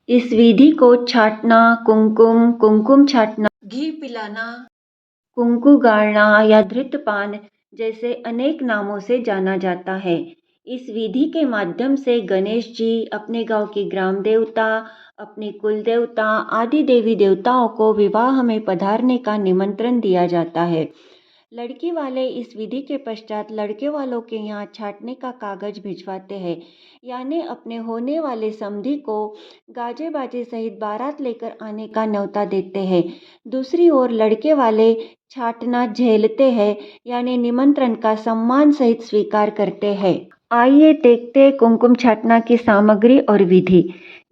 इस विधि को छाटना, कुमकुम छाटना, घी पिलाना, कुंकू गाड़ना या धृतपान जैसे अनेक नामों से जाना जाता है। इस विधि के माध्यम से गणेश जी, अपने गांव की ग्राम देवता, अपने कुल देवता आदि देवी देवताओं को विवाह में पधारने का निमंत्रण दिया जाता है। लड़की वाले इस विधि के पश्चात लड़के वालों के यहाँ छाटने का कागज भिजवाते हैं, यानी अपने होने वाले समधी को गाजे बाजे सहित बारात लेकर आने का न्योता देते हैं। दूसरी ओर लड़के वाले छाटना झेलते हैं, यानी निमंत्रण का सम्मान सहित स्वीकार करते हैं। आइए देखते हैं कुमकुम छाटना की सामग्री और विधि।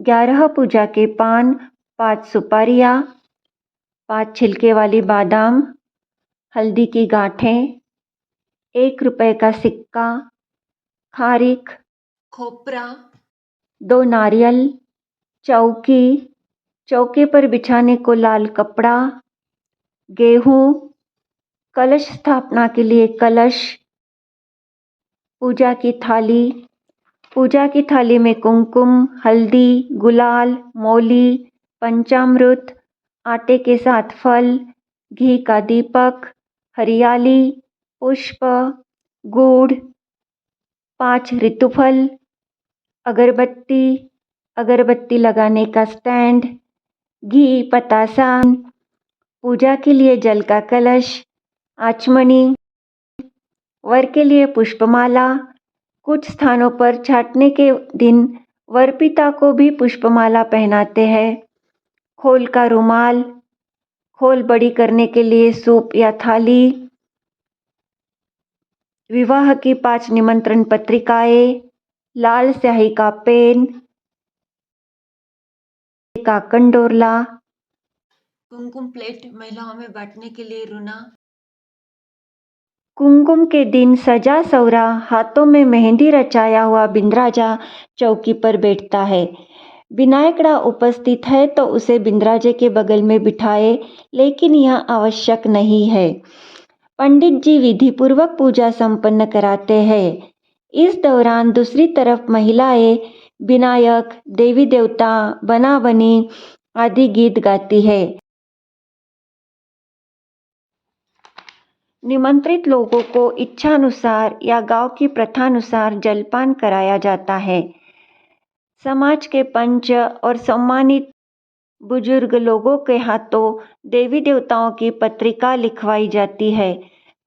11 पूजा के पान, 5 सुपारियाँ, 5 छिलके वाली बादाम, हल्दी की गांठें, 1 रुपए का सिक्का, खारिक, खोपरा, 2 नारियल, चौकी, चौके पर बिछाने को लाल कपड़ा, गेहूँ, कलश स्थापना के लिए कलश, पूजा की थाली। पूजा की थाली में कुमकुम, हल्दी, गुलाल, मौली, पंचामृत, आटे के साथ फल, घी का दीपक, हरियाली, पुष्प, गुड़, 5 ऋतुफल, अगरबत्ती, अगरबत्ती लगाने का स्टैंड, घी, पतासा, पूजा के लिए जल का कलश, आचमनी, वर के लिए पुष्पमाला। कुछ स्थानों पर छाटने के दिन वर पिता को भी पुष्पमाला पहनाते हैं। खोल का रुमाल, खोल बड़ी करने के लिए सूप या थाली, विवाह की 5 निमंत्रण पत्रिकाएं, लाल स्याही का पेन, का कंडोरला, कुमकुम प्लेट महिलाओं में बांटने के लिए रुना। कुमकुम के दिन सजा सवरा हाथों में मेहंदी रचाया हुआ बिंद्राजा चौकी पर बैठता है। विनायकड़ा उपस्थित है तो उसे बिंद्राजे के बगल में बिठाए, लेकिन यह आवश्यक नहीं है। पंडित जी विधि पूर्वक पूजा संपन्न कराते हैं। इस दौरान दूसरी तरफ महिलाएं विनायक, देवी देवता, बना बनी आदि गीत गाती है। निमंत्रित लोगों को इच्छानुसार या गांव की प्रथानुसार जलपान कराया जाता है। समाज के पंच और सम्मानित बुजुर्ग लोगों के हाथों देवी देवताओं की पत्रिका लिखवाई जाती है।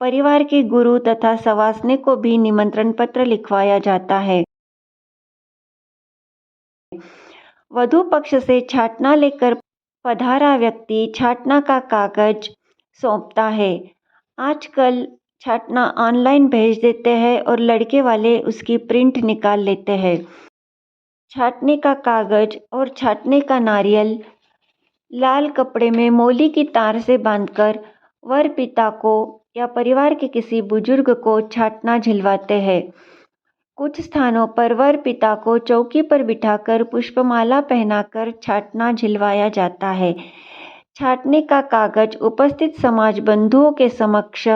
परिवार के गुरु तथा सवासने को भी निमंत्रण पत्र लिखवाया जाता है। वधू पक्ष से छाटना लेकर पधारा व्यक्ति छाटना का कागज सौंपता है। आजकल छाटना ऑनलाइन भेज देते हैं और लड़के वाले उसकी प्रिंट निकाल लेते हैं। छाटने का कागज और छाटने का नारियल लाल कपड़े में मौली की तार से बांधकर वर पिता को या परिवार के किसी बुजुर्ग को छाटना झिलवाते हैं। कुछ स्थानों पर वर पिता को चौकी पर बिठाकर पुष्पमाला पहनाकर छाटना झिलवाया जाता है। छाटने का कागज उपस्थित समाज बंधुओं के समक्ष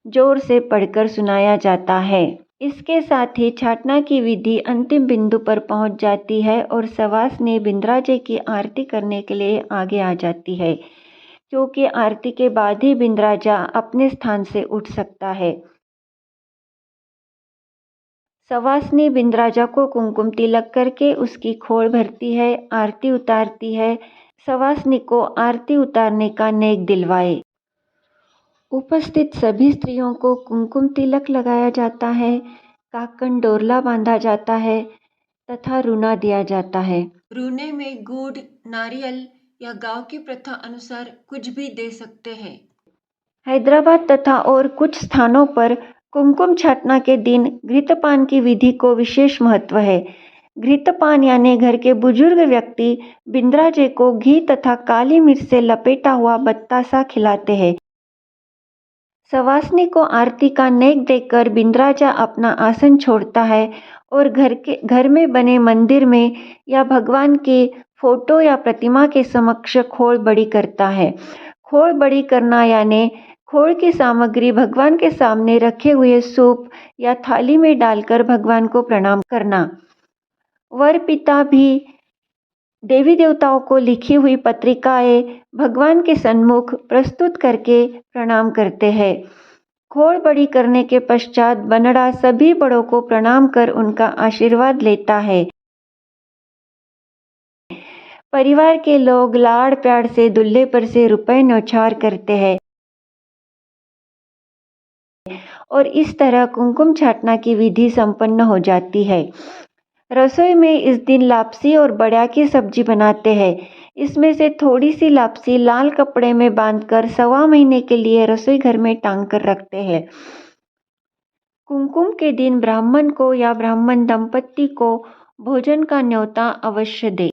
जोर से पढ़कर सुनाया जाता है। इसके साथ ही छाटना की विधि अंतिम बिंदु पर पहुंच जाती है और सवासनी बिंद्राजे की आरती करने के लिए आगे आ जाती है, क्योंकि आरती के बाद ही बिंद्राजा अपने स्थान से उठ सकता है। सवासनी बिंद्राजा को कुमकुम तिलक करके उसकी खोल भरती है, आरती उतारती है। सवासनी को आरती उतारने का नेक दिलवाए। उपस्थित सभी स्त्रियों को कुमकुम तिलक लगाया जाता है, काकन डोरला बांधा जाता है तथा रूना दिया जाता है। रूने में गुड़, नारियल या गांव की प्रथा अनुसार कुछ भी दे सकते हैं। हैदराबाद तथा और कुछ स्थानों पर कुमकुम छाटना के दिन घृतपान की विधि को विशेष महत्व है। घृतपान यानी घर के बुजुर्ग व्यक्ति बिंद्राजे को घी तथा काली मिर्च से लपेटा हुआ बत्तासा खिलाते हैं। सवासनी को आरती का नेक देकर बिंद्राजा अपना आसन छोड़ता है और घर में बने मंदिर में या भगवान के फोटो या प्रतिमा के समक्ष खोल बड़ी करता है। खोल बड़ी करना यानी खोल की सामग्री भगवान के सामने रखे हुए सूप या थाली में डालकर भगवान को प्रणाम करना। वर पिता भी देवी देवताओं को लिखी हुई पत्रिकाएं भगवान के सन्मुख प्रस्तुत करके प्रणाम करते हैं। खोड़ बड़ी करने के पश्चात बनड़ा सभी बड़ों को प्रणाम कर उनका आशीर्वाद लेता है। परिवार के लोग लाड़ प्यार से दूल्हे पर से रुपए न्यौछावर करते हैं और इस तरह कुमकुम छाटना की विधि संपन्न हो जाती है। रसोई में इस दिन लापसी और बड़ा की सब्जी बनाते हैं। इसमें से थोड़ी सी लापसी लाल कपड़े में बांधकर 1.25 महीने के लिए रसोई घर में टांग कर रखते हैं। कुमकुम के दिन ब्राह्मण को या ब्राह्मण दंपत्ति को भोजन का न्योता अवश्य दे।